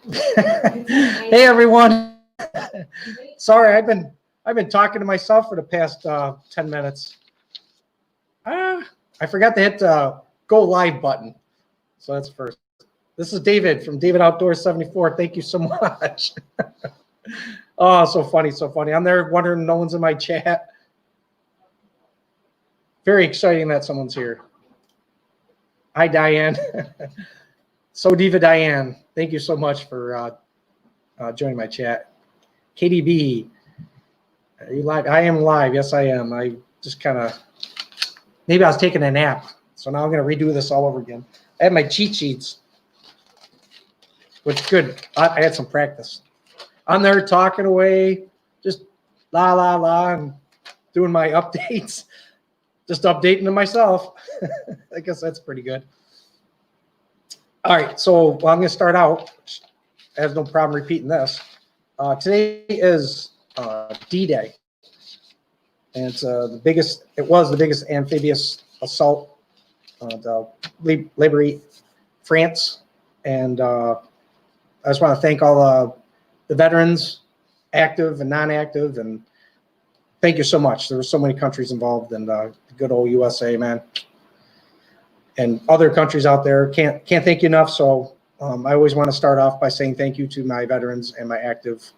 Hey everyone. Sorry, I've been talking to myself for the past 10 minutes. I forgot to hit the go live button. So that's first. This is David from David Outdoors74. Thank you so much. Oh, so funny, so funny. I'm there wondering no one's in my chat. Very exciting that someone's here. Hi, Diane. So Diva Diane, thank you so much for joining my chat. KDB, are you live? I am live. Yes, I am. I just kind of, maybe I was taking a nap. So now I'm going to redo this all over again. I have my cheat sheets, which is good. I had some practice. I'm there talking away, just la, la, la, and doing my updates, just updating to myself. I guess that's pretty good. All right, so I'm going to start out. I have no problem repeating this. Today is D-Day, and it's the biggest. It was the biggest amphibious assault to liberate France, and I just want to thank all the veterans, active and non-active, and thank you so much. There were so many countries involved in the good old USA, man. And other countries out there, can't thank you enough. So I always want to start off by saying thank you to my veterans and my active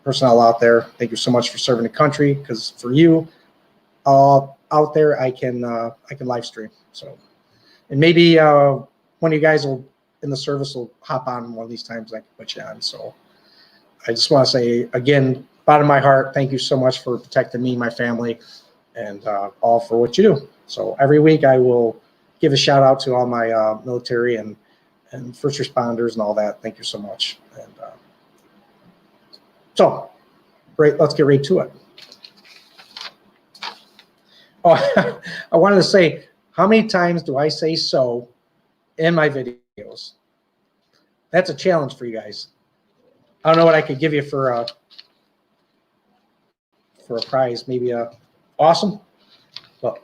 personnel out there. Thank you so much for serving the country, because for you out there, I can live stream. So, and maybe one of you guys will in the service will hop on one of these times. I can put you on. So I just want to say again, bottom of my heart, thank you so much for protecting me, my family, and all for what you do. So every week I will give a shout out to all my military and first responders and all that. Thank you so much. And so, great. Let's get right to it. Oh, I wanted to say, how many times do I say so in my videos? That's a challenge for you guys. I don't know what I could give you for a prize. Maybe awesome. Well,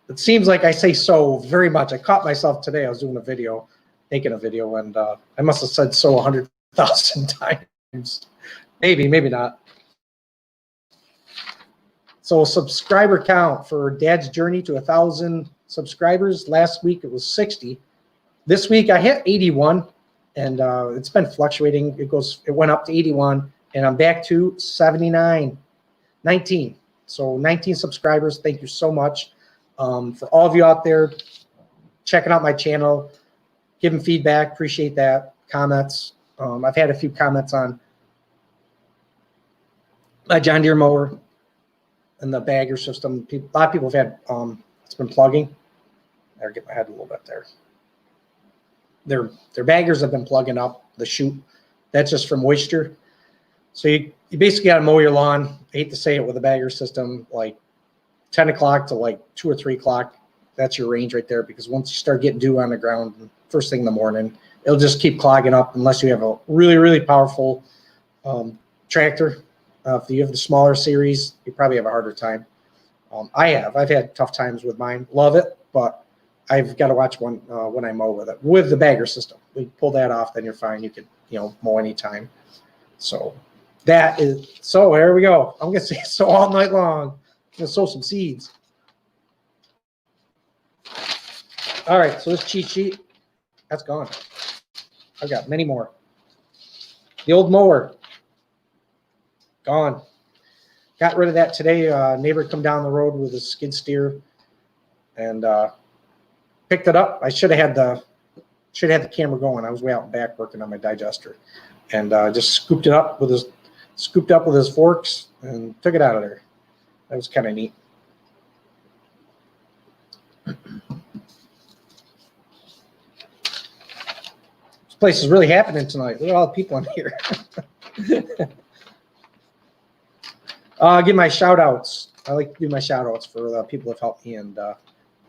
it seems like I say so very much. I caught myself today. I was doing a video, making a video, and I must have said so 100,000 times. Maybe not. So subscriber count for Dad's journey to 1,000 subscribers. Last week it was 60. This week I hit 81, and it's been fluctuating. It went up to 81, and I'm back to 79, 19. So 19 subscribers. Thank you so much. For all of you out there checking out my channel, giving feedback, appreciate that. Comments. I've had a few comments on my John Deere mower and the bagger system. A lot of people have had it's been plugging. I'll get my head a little bit there. Their baggers have been plugging up the chute. That's just from moisture. So you basically got to mow your lawn. I hate to say it with a bagger system, like 10 o'clock to like 2 or 3 o'clock. That's your range right there, because once you start getting dew on the ground first thing in the morning, it'll just keep clogging up unless you have a really, really powerful tractor. If you have the smaller series, you probably have a harder time. I've had tough times with mine. Love it, but I've got to watch one when I mow with it. With the bagger system, we pull that off, then you're fine. You can mow anytime. So that is so. There we go. I'm gonna say so all night long. I'm gonna sow some seeds. All right, so this cheat sheet, that's gone. I've got many more. The old mower, gone. Got rid of that today. Neighbor come down the road with a skid steer and picked it up. I should have had the camera going. I was way out back working on my digester, and just scooped it up with his forks and took it out of there. That was kind of neat. This place is really happening tonight. Look at all the people in here. I'll give my shout outs. I like to do my shout outs for the people that have helped me and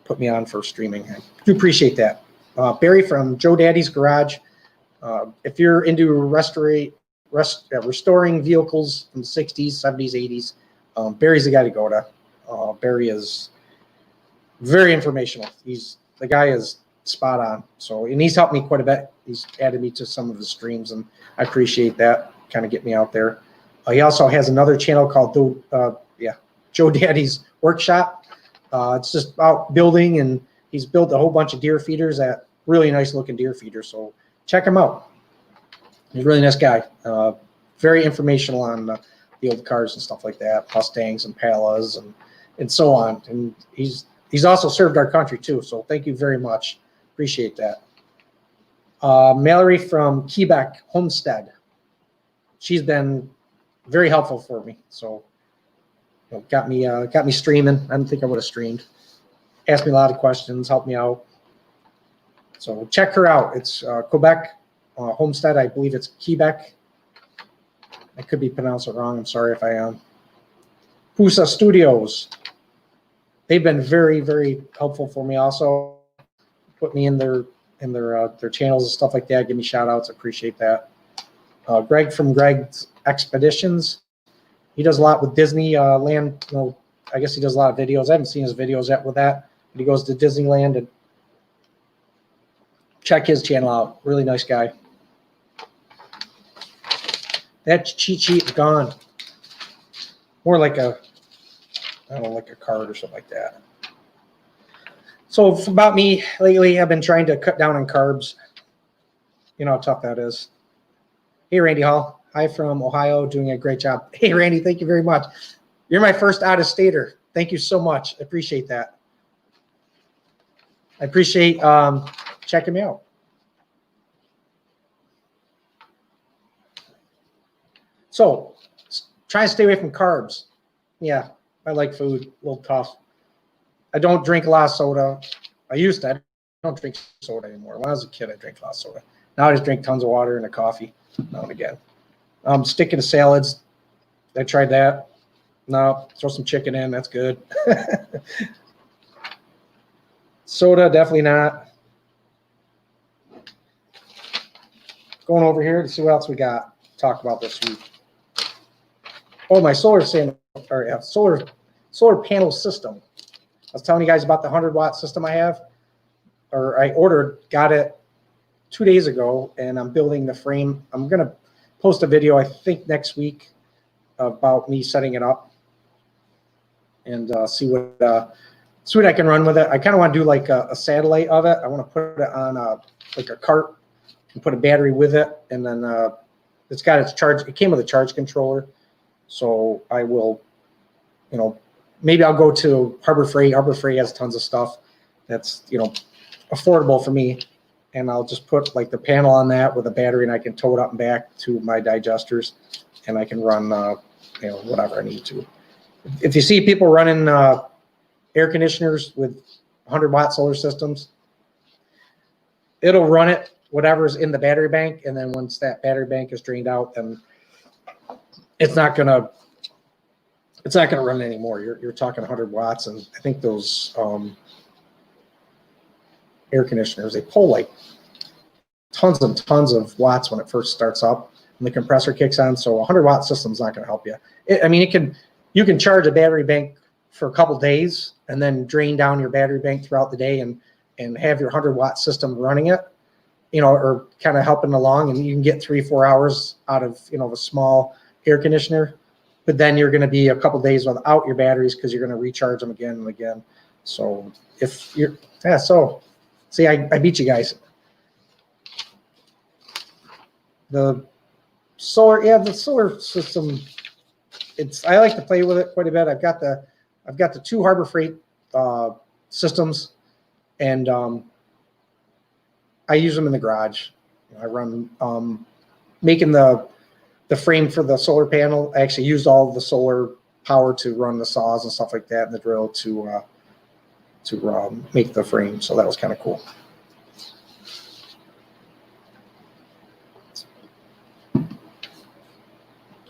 put me on for streaming. I do appreciate that. Barry from Joe Daddy's Garage. If you're into restoring vehicles from the 60s, 70s, 80s, Barry's the guy to go to. Barry is very informational. The guy is spot on. So, and he's helped me quite a bit. He's added me to some of his streams, and I appreciate that. Kind of get me out there. He also has another channel called Joe Daddy's Workshop. It's just about building, and he's built a whole bunch of deer feeders, at really nice looking deer feeders. So check him out. He's a really nice guy. Very informational on the old cars and stuff like that, Mustangs and Palas and so on. And he's also served our country too. So thank you very much. Appreciate that. Mallory from Quebec Homestead. She's been very helpful for me. So got me streaming. I don't think I would have streamed. Asked me a lot of questions, helped me out. So check her out. It's Quebec Homestead. I believe it's Quebec. I could be pronouncing it wrong. I'm sorry if I am. Pusa Studios. They've been very, very helpful for me also. Put me in their channels and stuff like that. Give me shout outs. Appreciate that. Greg from Greg's Expeditions. He does a lot with Disney land. I guess he does a lot of videos. I haven't seen his videos yet with that, but he goes to Disneyland, and check his channel out. Really nice guy. That cheat sheet is gone. More like I don't know, like a card or something like that. So about me lately, I've been trying to cut down on carbs. You know how tough that is. Hey, Randy Hall. Hi from Ohio, doing a great job. Hey, Randy, thank you very much. You're my first out-of-stater. Thank you so much. I appreciate that. I appreciate checking me out. So try and stay away from carbs. Yeah, I like food, a little tough. I don't drink a lot of soda. I used to. I don't drink soda anymore. When I was a kid, I drank a lot of soda. Now I just drink tons of water and a coffee now and again. Sticking to salads. I tried that. No, throw some chicken in. That's good. Soda, definitely not. Going over here to see what else we got to talk about this week. Oh, my solar panel system. I was telling you guys about the 100-watt system I have, or I ordered, got it 2 days ago, and I'm building the frame. I'm going to post a video, I think, next week about me setting it up and see what I can run with it. I kind of want to do like a satellite of it. I want to put it on like a cart and put a battery with it, and then it's got its charge. It came with a charge controller, so I will, maybe I'll go to Harbor Freight. Harbor Freight has tons of stuff that's affordable for me. And I'll just put like the panel on that with a battery, and I can tow it up and back to my digesters, and I can run, whatever I need to. If you see people running air conditioners with 100-watt solar systems, it'll run it, whatever's in the battery bank. And then once that battery bank is drained out, then it's not gonna run anymore. You're talking 100 watts. And I think those, air conditioners, they pull like tons and tons of watts when it first starts up and the compressor kicks on. So a 100-watt system is not going to help you. You can charge a battery bank for a couple days and then drain down your battery bank throughout the day and have your 100-watt system running it, or kind of helping along, and you can get 3-4 hours out of a small air conditioner. But then you're going to be a couple days without your batteries because you're going to recharge them again and again. So if you're see, I beat you guys. The solar system, I like to play with it quite a bit. I've got the 2 Harbor Freight systems, and I use them in the garage. I run making the frame for the solar panel. I actually used all the solar power to run the saws and stuff like that, and the drill to make the frame. So that was kind of cool.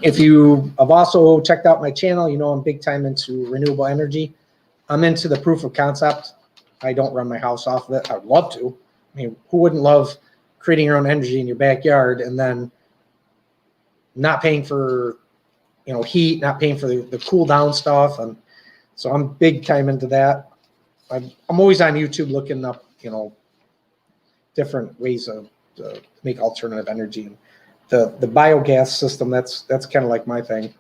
If you have also checked out my channel, I'm big time into renewable energy. I'm into the proof of concept. I don't run my house off of it. I'd love to. I mean, who wouldn't love creating your own energy in your backyard and then not paying for, heat, not paying for the cool down stuff? And so I'm big time into that. I'm always on YouTube looking up, different ways to make alternative energy. And the biogas system, that's kind of like my thing.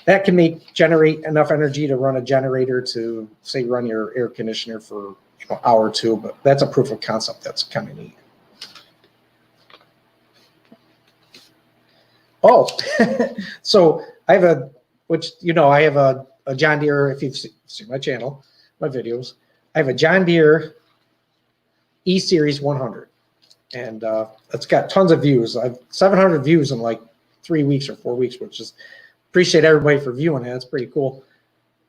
That can generate enough energy to run a generator to, say, run your air conditioner for an hour or two. But that's a proof of concept. That's kind of neat. Oh, so I have I have a John Deere. If you've seen my channel, my videos, I have a John Deere E-Series 100, and it's got tons of views. I've 700 views in like 3 weeks or 4 weeks, which is, appreciate everybody for viewing it. It's pretty cool.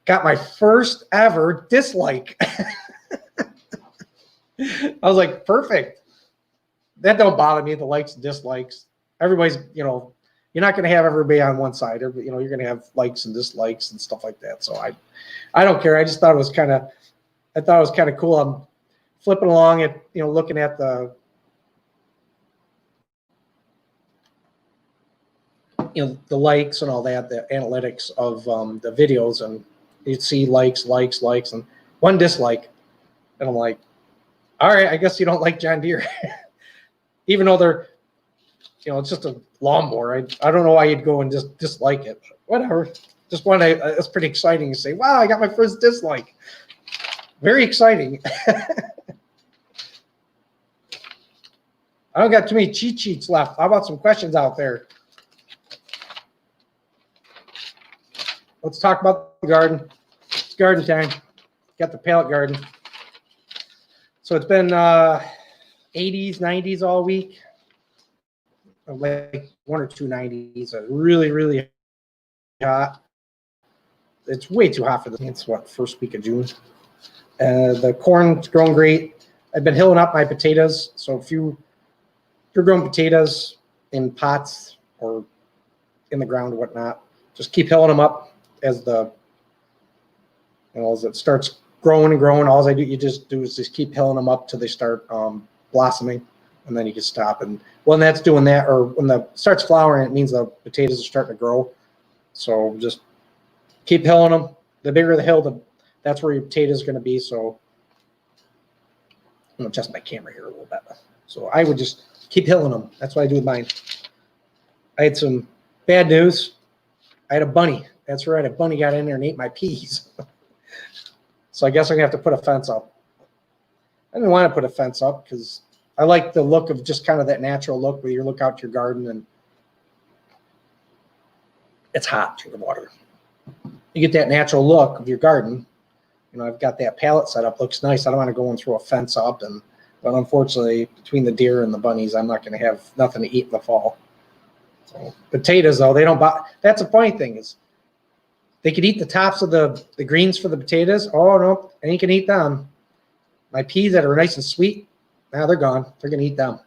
Got my first ever dislike. I was like, perfect. That don't bother me, the likes and dislikes. Everybody's, you're not going to have everybody on one side. You're going to have likes and dislikes and stuff like that. So I don't care. I just thought it was kind of cool. I'm flipping along at, looking at the, the likes and all that, the analytics of the videos, and you'd see likes, and one dislike. And I'm like, all right, I guess you don't like John Deere. Even though they're, it's just a lawnmower. I don't know why you'd go and just dislike it. Whatever. Just it's pretty exciting to say, wow, I got my first dislike. Very exciting. I don't got too many cheat sheets left. How about some questions out there? Let's talk about the garden. It's garden time. Got the pallet garden. So it's been 80s, 90s all week. Like 1 or 2 90s. Really, really hot. It's way too hot for this. It's first week of June. The corn's growing great. I've been hilling up my potatoes. So if you're growing potatoes in pots or in the ground or whatnot, just keep hilling them up as as it starts growing and growing. All you just do is just keep hilling them up till they start blossoming, and then you can stop. And when that's doing that, or when it starts flowering, it means the potatoes are starting to grow. So just keep hilling them. The bigger the hill, that's where your potatoes are going to be. So I'm going to adjust my camera here a little bit. So I would just keep hilling them. That's what I do with mine. I had some bad news. I had a bunny. That's right. A bunny got in there and ate my peas. So I guess I'm going to have to put a fence up. I didn't want to put a fence up because I like the look of just kind of that natural look where you look out to your garden and it's hot, drinking water. You get that natural look of your garden. I've got that pallet set up. Looks nice. I don't want to go and throw a fence up. But unfortunately, between the deer and the bunnies, I'm not going to have nothing to eat in the fall. So potatoes, though, they don't buy. That's the funny thing is they could eat the tops of the greens for the potatoes. Oh, no, and you can eat them. My peas that are nice and sweet, now they're gone. They're going to eat them.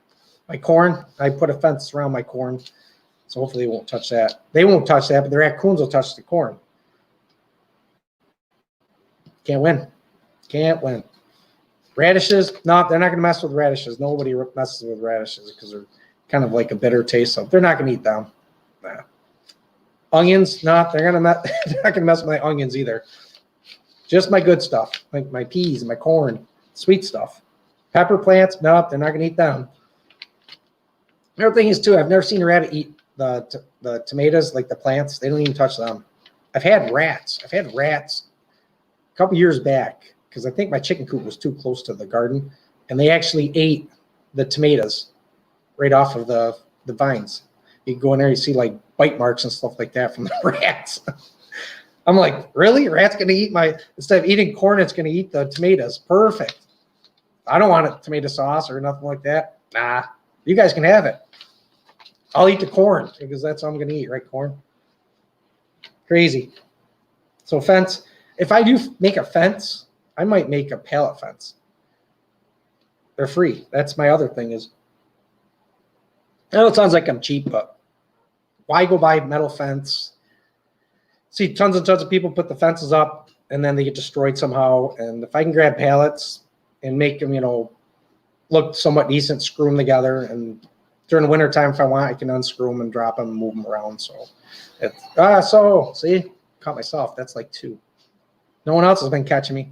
My corn, I put a fence around my corn, so hopefully they won't touch that. They won't touch that, but the raccoons will touch the corn. Can't win. Can't win. Radishes, no, they're not going to mess with radishes. Nobody messes with radishes because they're kind of like a bitter taste. So they're not going to eat them. Nah. Onions, no, they're not going to mess with my onions either. Just my good stuff, like my peas and my corn, sweet stuff. Pepper plants, no, they're not going to eat them. Another thing is, too, I've never seen a rabbit eat the tomatoes, like the plants. They don't even touch them. I've had rats a couple years back because I think my chicken coop was too close to the garden, and they actually ate the tomatoes right off of the vines. You go in there, you see like bite marks and stuff like that from the rats. I'm like, really? Rat's going to eat instead of eating corn, it's going to eat the tomatoes. Perfect. I don't want a tomato sauce or nothing like that. Nah, you guys can have it. I'll eat the corn because that's what I'm going to eat, right? Corn. Crazy. So fence. If I do make a fence, I might make a pallet fence. They're free. That's my other thing is, I know it sounds like I'm cheap, but why go buy metal fence? See tons and tons of people put the fences up and then they get destroyed somehow. And if I can grab pallets and make them, look somewhat decent, screw them together, and during the winter time, if I want, I can unscrew them and drop them and move them around. So, see, caught myself. That's like 2. No one else has been catching me.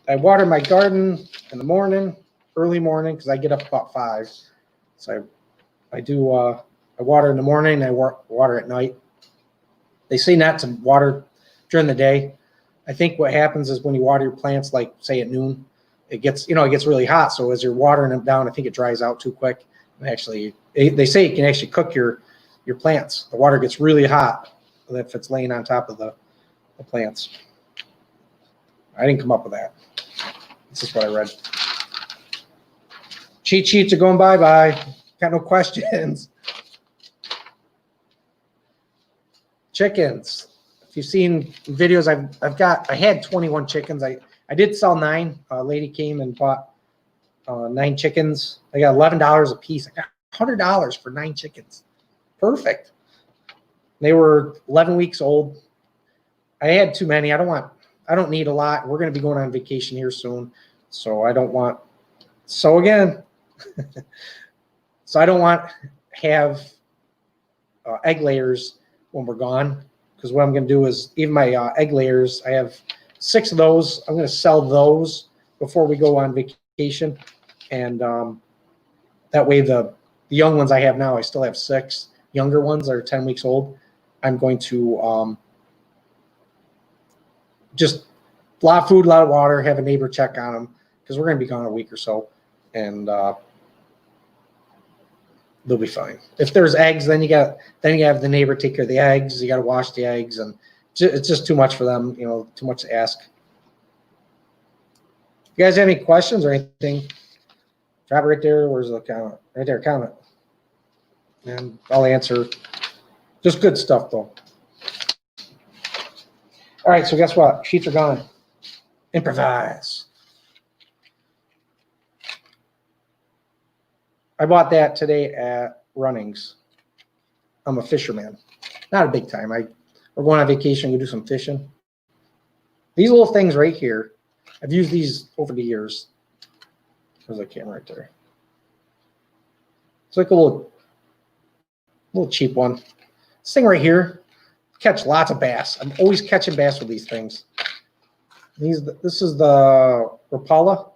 I water my garden in the morning, early morning, because I get up about 5. So I do, I water in the morning, I water at night. They say not to water during the day. I think what happens is when you water your plants, like say at noon, it gets, it gets really hot. So as you're watering them down, I think it dries out too quick. And actually, they say it can actually cook your plants. The water gets really hot if it's laying on top of the plants. I didn't come up with that. This is what I read. Cheat sheets are going bye-bye. Got no questions. Chickens. If you've seen videos, I had 21 chickens. I did sell 9. A lady came and bought 9 chickens. I got $11 a piece. I got $100 for 9 chickens. Perfect. They were 11 weeks old. I had too many. I don't need a lot. We're going to be going on vacation here soon. So I don't want, so again, so I don't want to have egg layers when we're gone. Because what I'm going to do is, even my egg layers, I have 6 of those. I'm going to sell those before we go on vacation. And that way the young ones I have now, I still have 6 younger ones that are 10 weeks old. I'm going to just a lot of food, a lot of water, have a neighbor check on them because we're going to be gone a week or so, and they'll be fine. If there's eggs, then you have the neighbor take care of the eggs. You got to wash the eggs, and it's just too much for them, too much to ask. You guys have any questions or anything? Drop it right there. Where's the comment? Right there, comment. And I'll answer. Just good stuff, though. All right, so guess what? Sheets are gone. Improvise. I bought that today at Runnings. I'm a fisherman. Not a big time. We're going on vacation. We do some fishing. These little things right here, I've used these over the years. There's a camera right there. It's like a little cheap one. This thing right here, catch lots of bass. I'm always catching bass with these things. This is the Rapala.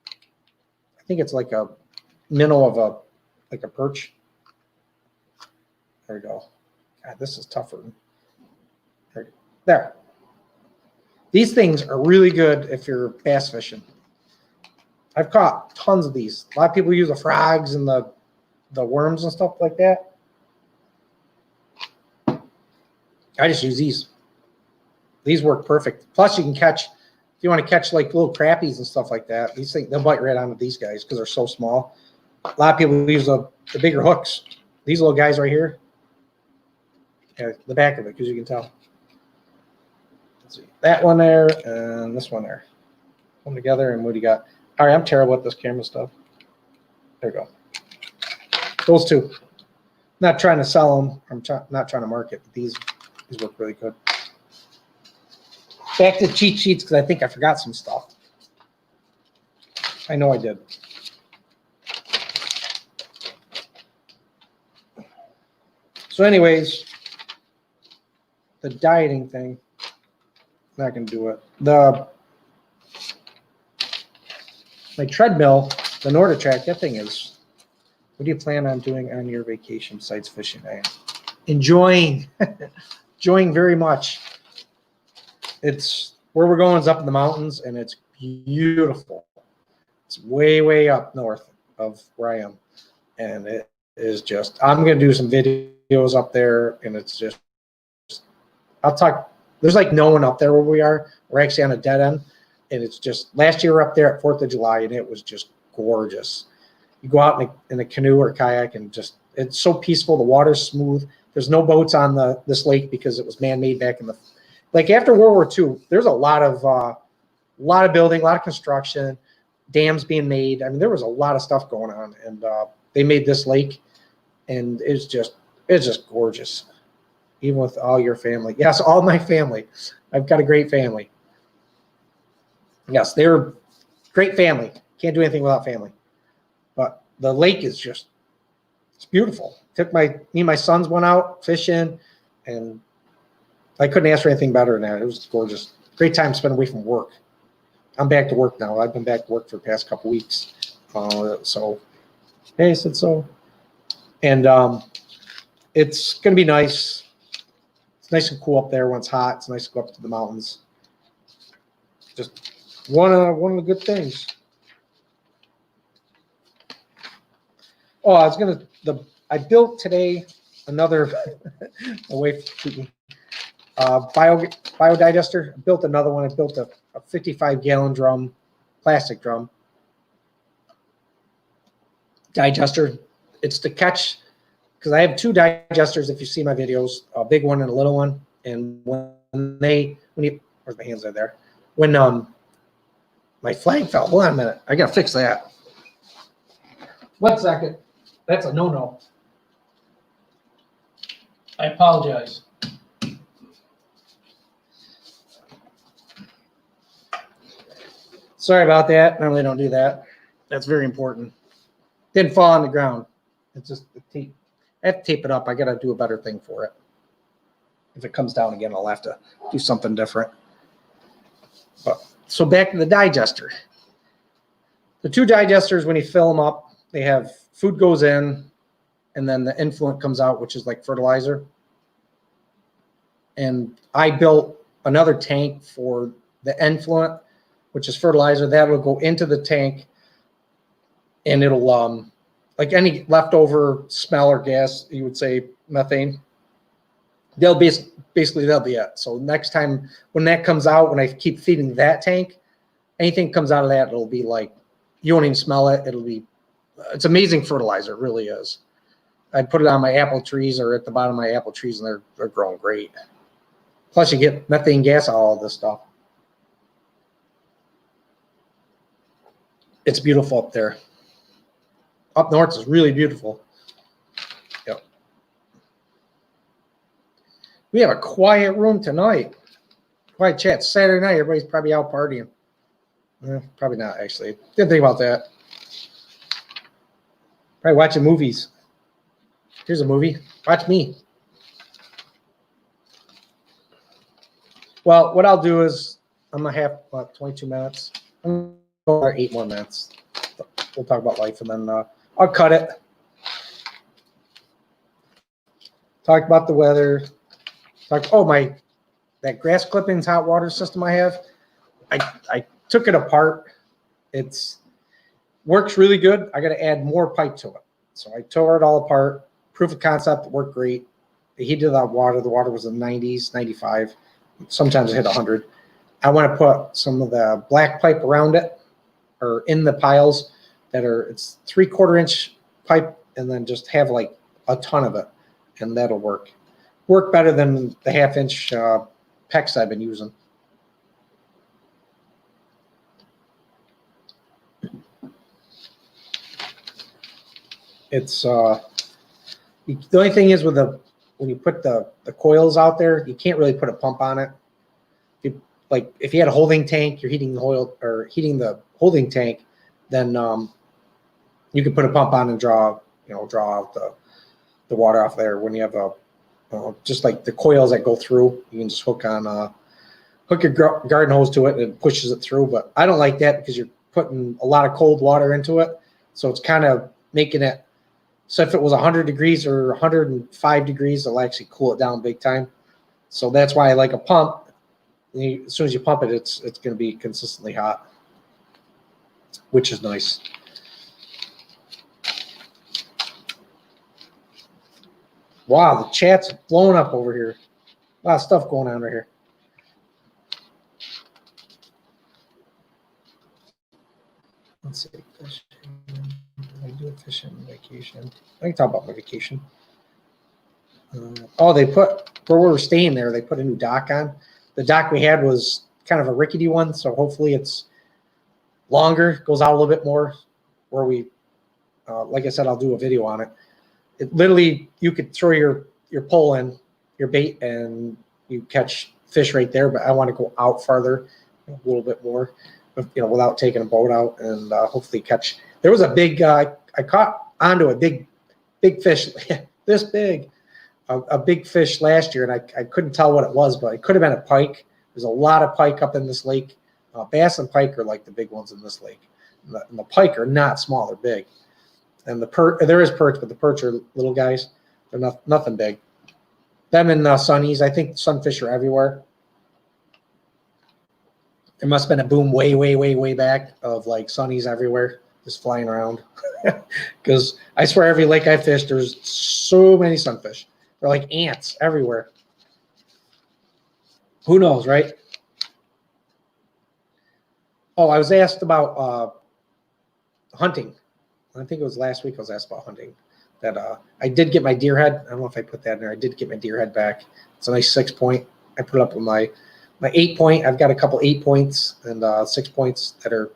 I think it's like a minnow of like a perch. There we go. God, this is tougher. There. These things are really good if you're bass fishing. I've caught tons of these. A lot of people use the frogs and the worms and stuff like that. I just use these. These work perfect. Plus, you can catch, if you want to catch like little crappies and stuff like that, these things, they'll bite right onto these guys because they're so small. A lot of people use the bigger hooks. These little guys right here. Yeah, the back of it, because you can tell. Let's see. That one there and this one there. Put them together, and what do you got? All right, I'm terrible at this camera stuff. There we go. Those 2. Not trying to sell them. I'm not trying to market. But these work really good. Back to cheat sheets because I think I forgot some stuff. I know I did. So anyways, the dieting thing, not going to do it. My treadmill, the NordiTrack, that thing is, what do you plan on doing on your vacation besides fishing? I am enjoying, enjoying very much. It's where we're going is up in the mountains, and it's beautiful. It's way, way up north of where I am. And it is just, I'm going to do some videos up there, and it's just, I'll talk, there's like no one up there where we are. We're actually on a dead end, and it's just, last year we were up there at 4th of July, and it was just gorgeous. You go out in a canoe or kayak, and just, it's so peaceful. The water's smooth. There's no boats on this lake because it was man-made back in the, like after World War II, there's a lot of building, a lot of construction, dams being made. I mean, there was a lot of stuff going on, and they made this lake, and it's just gorgeous, even with all your family. Yes, all my family. I've got a great family. Yes, they're great family. Can't do anything without family. But the lake is just, it's beautiful. Me and my sons went out fishing, and I couldn't ask for anything better than that. It was gorgeous. Great time spent away from work. I'm back to work now. I've been back to work for the past couple weeks. So, hey, I said so. And it's going to be nice. It's nice and cool up there when it's hot. It's nice to go up to the mountains. Just one of the good things. Oh, I built today another away from me. Biodigester. I built another one. I built a 55-gallon drum, plastic drum digester. It's to catch, because I have 2 digesters. If you see my videos, a big one and a little one. And where's my hands are there? When my flag fell. Hold on a minute. I gotta fix that. 1 second. That's a no-no. I apologize. Sorry about that. Normally I don't do that. That's very important. Didn't fall on the ground. It's just the tape. I have to tape it up. I got to do a better thing for it. If it comes down again, I'll have to do something different. But, so back to the digester. The 2 digesters, when you fill them up, they have food goes in, and then the influent comes out, which is like fertilizer. And I built another tank for the influent, which is fertilizer. That will go into the tank, and it'll like any leftover smell or gas, you would say methane, they'll basically they'll be it. So next time when that comes out, when I keep feeding that tank, anything comes out of that, it'll be like, you won't even smell it. It's amazing fertilizer. It really is. I'd put it on my apple trees or at the bottom of my apple trees, and they're growing great. Plus you get methane gas out of all this stuff. It's beautiful up there. Up north is really beautiful. Yep. We have a quiet room tonight. Quiet chat. Saturday night, everybody's probably out partying. Probably not, actually. Didn't think about that. Probably watching movies. Here's a movie. Watch me. Well, what I'll do is I'm going to have about 22 minutes. I'm going to 8 more minutes. We'll talk about life, and then I'll cut it. Talk about the weather. That grass clippings hot water system I have. I took it apart. It's works really good. I got to add more pipe to it. So I tore it all apart. Proof of concept worked great. I heated that water. The water was in the 90s, 95. Sometimes it hit 100. I want to put some of the black pipe around it, or in the piles it's 3/4 inch pipe, and then just have like a ton of it, and that'll work better than the 1/2 inch PEX I've been using. It's the only thing is when you put the coils out there, you can't really put a pump on it. If you had a holding tank, you're heating the oil or heating the holding tank, then you can put a pump on and draw out the water off there. When you have just like the coils that go through, you can just hook your garden hose to it and it pushes it through. But I don't like that because you're putting a lot of cold water into it, so it's kind of making it. So if it was 100 degrees or 105 degrees, it'll actually cool it down big time. So that's why I like a pump. As soon as you pump it, it's going to be consistently hot, which is nice. Wow, the chat's blowing up over here. A lot of stuff going on right here. Let's see. I do a fishing vacation. I can talk about my vacation. They put, where we were staying there, they put a new dock on. The dock we had was kind of a rickety one, so hopefully it's longer, goes out a little bit more. Where we, like I said, I'll do a video on it. It literally, you could throw your pole in, your bait, and you catch fish right there. But I want to go out farther, a little bit more, without taking a boat out, and hopefully catch. There was a big, I caught onto a big fish, this big. A big fish last year, and I couldn't tell what it was, but it could have been a pike. There's a lot of pike up in this lake. Bass and pike are like the big ones in this lake. And the pike are not small; they're big. And there is perch, but the perch are little guys. They're nothing big. Them and sunnies. I think sunfish are everywhere. There must have been a boom way back of like sunnies everywhere, just flying around. Because I swear every lake I fished, there's so many sunfish. They're like ants everywhere. Who knows, right? Oh, I was asked about hunting. I think it was last week I was asked about hunting. That I did get my deer head. I don't know if I put that in there. I did get my deer head back. It's a nice 6-point. I put it up with my 8-point. I've got a couple 8 points and 6 points that are,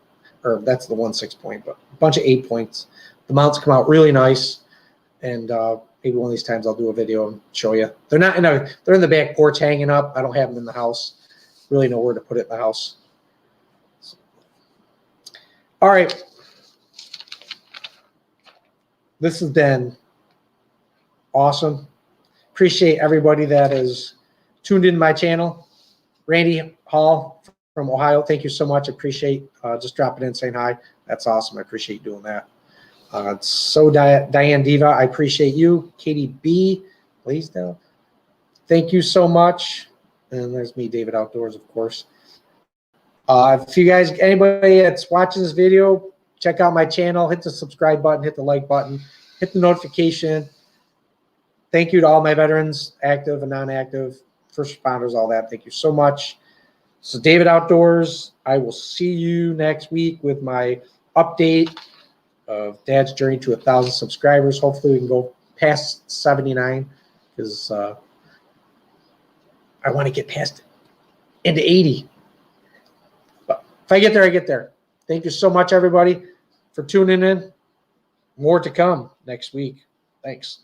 or that's the one 6-point, but a bunch of 8 points. The mounts come out really nice, and maybe one of these times I'll do a video and show you. They're not in a, they're in the back porch hanging up. I don't have them in the house. Really know where to put it in the house. All right. This has been awesome. Appreciate everybody that is tuned in my channel. Randy Hall from Ohio, thank you so much. Appreciate just dropping in, saying hi. That's awesome. I appreciate doing that. Diane Diva, I appreciate you. Katie B, please do. Thank you so much. And there's me, David Outdoors, of course. If you guys, anybody that's watching this video, check out my channel, hit the subscribe button, hit the like button, hit the notification. Thank you to all my veterans, active and non-active, first responders, all that. Thank you so much. So David Outdoors, I will see you next week with my update of Dad's journey to 1,000 subscribers. Hopefully we can go past 79 because I want to get past into 80. But if I get there, I get there. Thank you so much, everybody, for tuning in. More to come next week. Thanks.